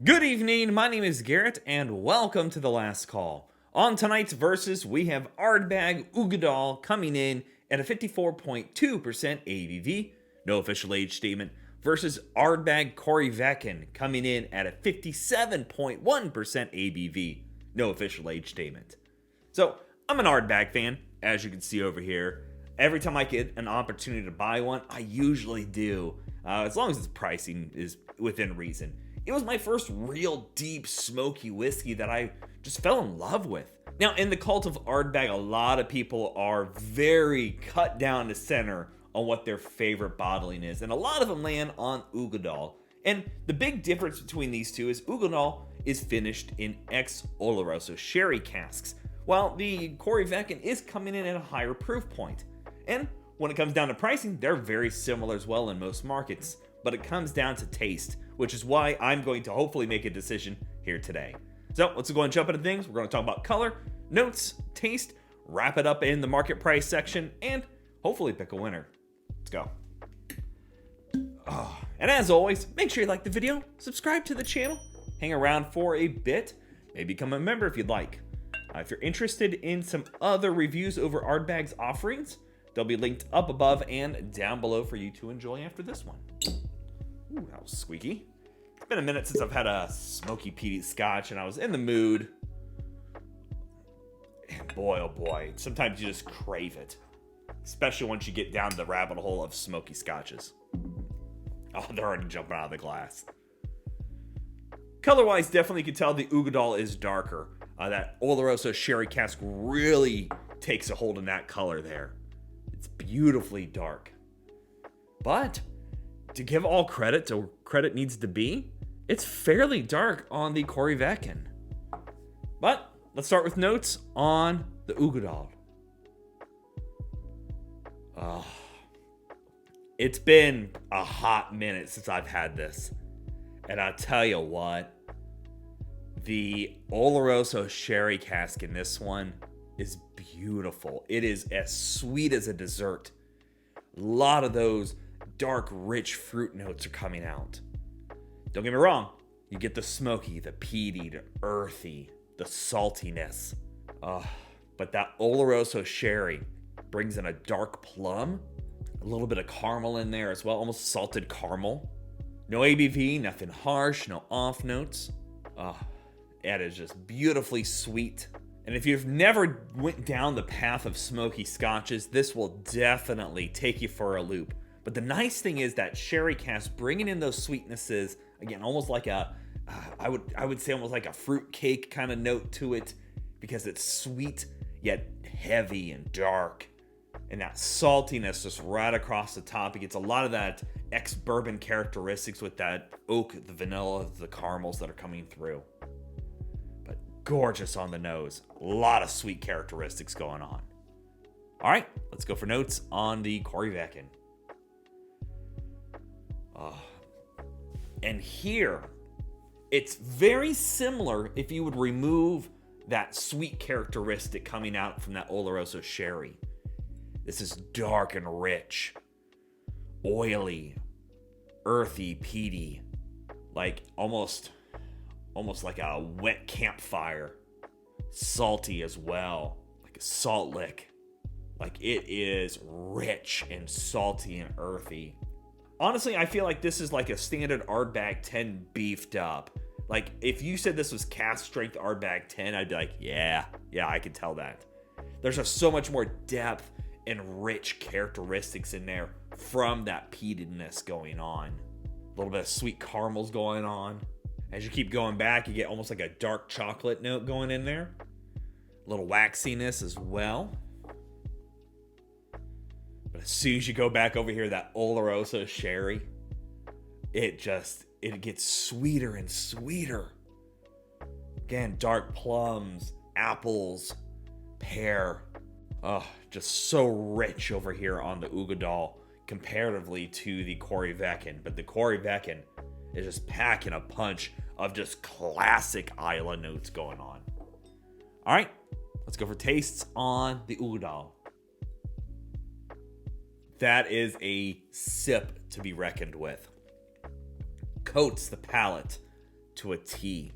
Good evening, my name is Garrett, and welcome to The Last Call. On tonight's Versus, we have Ardbeg Uigedail coming in at a 54.2% ABV, no official age statement, versus Ardbeg Corryvreckan coming in at a 57.1% ABV, no official age statement. So, I'm an Ardbeg fan, as you can see over here. Every time I get an opportunity to buy one, I usually do, as long as its pricing is within reason. It was my first real deep smoky whiskey that I just fell in love with. Now, in the cult of Ardbeg, a lot of people are very cut down to center on what their favorite bottling is, and a lot of them land on Uigedail. And the big difference between these two is Uigedail is finished in ex-Oloroso sherry casks, while the Corryvreckan is coming in at a higher proof point. And when it comes down to pricing, they're very similar as well in most markets, but it comes down to taste, which is why I'm going to hopefully make a decision here today. So let's go and jump into things. We're going to talk about color, notes, taste, wrap it up in the market price section, and hopefully pick a winner. Let's go. And as always, make sure you like the video, subscribe to the channel, hang around for a bit, maybe become a member if you'd like. If you're interested in some other reviews over Ardbeg's offerings, they'll be linked up above and down below for you to enjoy after this one. Ooh, that was squeaky. It's been a minute since I've had a smoky peaty scotch, and I was in the mood. And boy, oh boy, sometimes you just crave it. Especially once you get down the rabbit hole of smoky scotches. Oh, they're already jumping out of the glass. Color-wise, definitely you can tell the Uigedail is darker. That Oloroso sherry cask really takes a hold in that color there. It's beautifully dark. But to give all credit to where credit needs to be, it's fairly dark on the Corryvreckan. But let's start with notes on the Uigedail. It's been a hot minute since I've had this. And I'll tell you what, the Oloroso sherry cask in this one is beautiful. It is as sweet as a dessert. A lot of those dark, rich fruit notes are coming out. Don't get me wrong, you get the smoky, the peaty, the earthy, the saltiness. But that Oloroso sherry brings in a dark plum, a little bit of caramel in there as well, almost salted caramel. No ABV, nothing harsh, no off notes. It is just beautifully sweet. And if you've never went down the path of smoky scotches, this will definitely take you for a loop. But the nice thing is that sherry cask bringing in those sweetnesses, again, almost like I would say almost like a fruit cake kind of note to it, because it's sweet yet heavy and dark. And that saltiness just right across the top. It gets a lot of that ex-bourbon characteristics with that oak, the vanilla, the caramels that are coming through. But gorgeous on the nose. A lot of sweet characteristics going on. All right, let's go for notes on the Corryvreckan. And here, it's very similar if you would remove that sweet characteristic coming out from that Oloroso sherry. This is dark and rich, oily, earthy, peaty, like almost like a wet campfire. Salty as well, like a salt lick. Like it is rich and salty and earthy. Honestly, I feel like this is like a standard Ardbeg 10 beefed up. Like, if you said this was cast strength Ardbeg 10, I'd be like, yeah, I could tell that. There's just so much more depth and rich characteristics in there from that peatedness going on. A little bit of sweet caramels going on. As you keep going back, you get almost like a dark chocolate note going in there. A little waxiness as well. But as soon as you go back over here, that Oloroso sherry, it gets sweeter and sweeter. Again, dark plums, apples, pear. Just so rich over here on the Uigedail comparatively to the Corryvreckan. But the Corryvreckan is just packing a punch of just classic Islay notes going on. All right, let's go for tastes on the Uigedail. That is a sip to be reckoned with. Coats the palate to a T.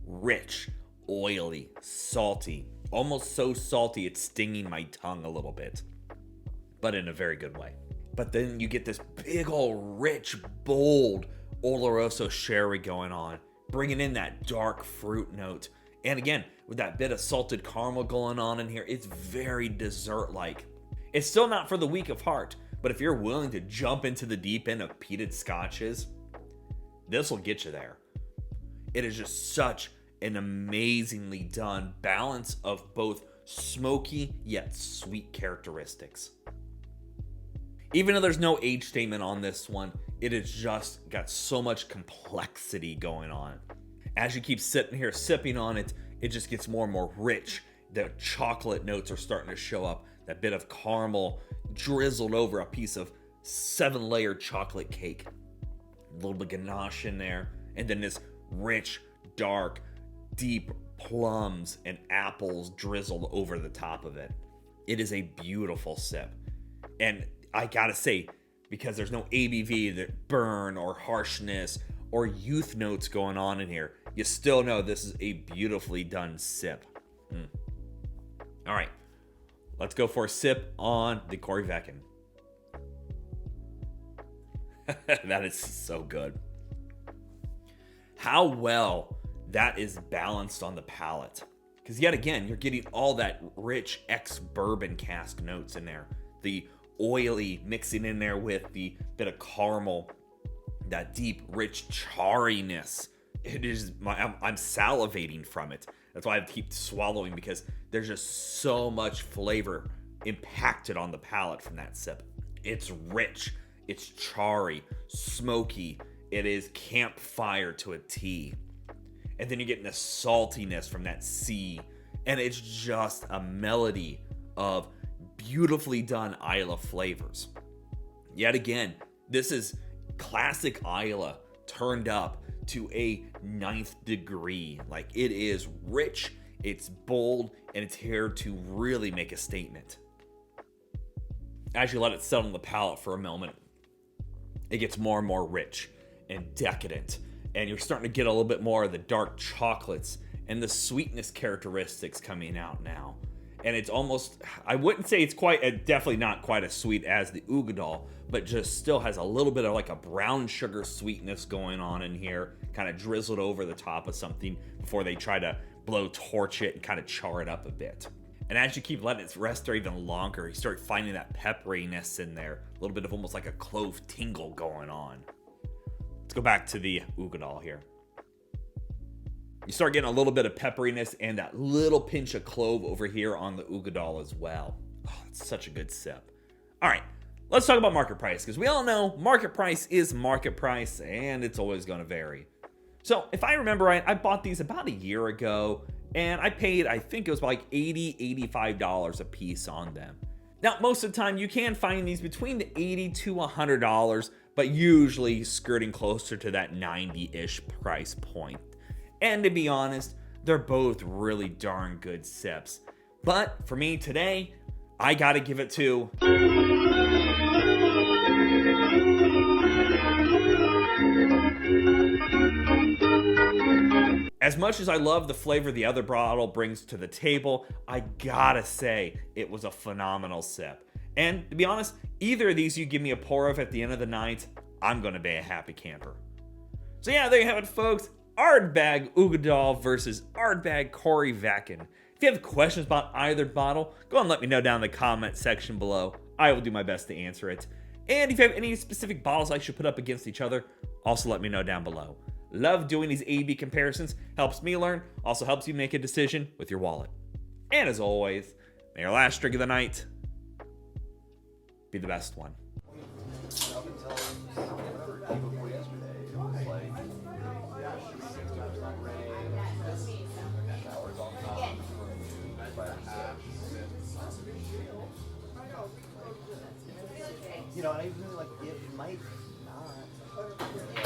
Rich, oily, salty. Almost so salty it's stinging my tongue a little bit. But in a very good way. But then you get this big old rich, bold Oloroso sherry going on, bringing in that dark fruit note. And again, with that bit of salted caramel going on in here, it's very dessert-like. It's still not for the weak of heart, but if you're willing to jump into the deep end of peated scotches, this will get you there. It is just such an amazingly done balance of both smoky yet sweet characteristics. Even though there's no age statement on this one, it has just got so much complexity going on. As you keep sitting here sipping on it, it just gets more and more rich. The chocolate notes are starting to show up. That bit of caramel drizzled over a piece of 7-layer chocolate cake. A little bit of ganache in there. And then this rich, dark, deep plums and apples drizzled over the top of it. It is a beautiful sip. And I gotta say, because there's no ABV, that burn or harshness or youth notes going on in here, you still know this is a beautifully done sip. All right, let's go for a sip on the Corryvreckan. That is so good. How well that is balanced on the palate. Because yet again, you're getting all that rich ex-bourbon cask notes in there. The oily mixing in there with the bit of caramel, that deep, rich charriness. It is, I'm salivating from it. That's why I keep swallowing, because there's just so much flavor impacted on the palate from that sip. It's rich, it's charry, smoky. It is campfire to a T. And then you're getting the saltiness from that C. And it's just a melody of beautifully done Islay flavors. Yet again, this is classic Islay turned up to a 9th degree. Like, it is rich, it's bold, and it's here to really make a statement. As you let it settle on the palate for a moment, it gets more and more rich and decadent, and you're starting to get a little bit more of the dark chocolates and the sweetness characteristics coming out now. And it's almost, I wouldn't say it's quite, definitely not quite as sweet as the Uigedail, but just still has a little bit of like a brown sugar sweetness going on in here, kind of drizzled over the top of something before they try to blow torch it and kind of char it up a bit. And as you keep letting it rest there even longer, you start finding that pepperiness in there, a little bit of almost like a clove tingle going on. Let's go back to the Uigedail here. You start getting a little bit of pepperiness and that little pinch of clove over here on the Uigedail as well. Oh, it's such a good sip. All right, let's talk about market price, because we all know market price is market price, and it's always going to vary. So if I remember right, I bought these about a year ago, and I paid, I think it was like $80, $85 a piece on them. Now, most of the time, you can find these between the $80 to $100, but usually skirting closer to that 90-ish price point. And to be honest, they're both really darn good sips. But for me today, I gotta give it to... As much as I love the flavor the other bottle brings to the table, I gotta say it was a phenomenal sip. And to be honest, either of these you give me a pour of at the end of the night, I'm gonna be a happy camper. So yeah, there you have it, folks. Ardbeg Uigedail versus Ardbeg Corryvreckan. If you have questions about either bottle, go and let me know down in the comment section below. I will do my best to answer it. And if you have any specific bottles I should put up against each other, also let me know down below. Love doing these A/B comparisons. Helps me learn. Also helps you make a decision with your wallet. And as always, may your last drink of the night be the best one. You know, and I even like it might not.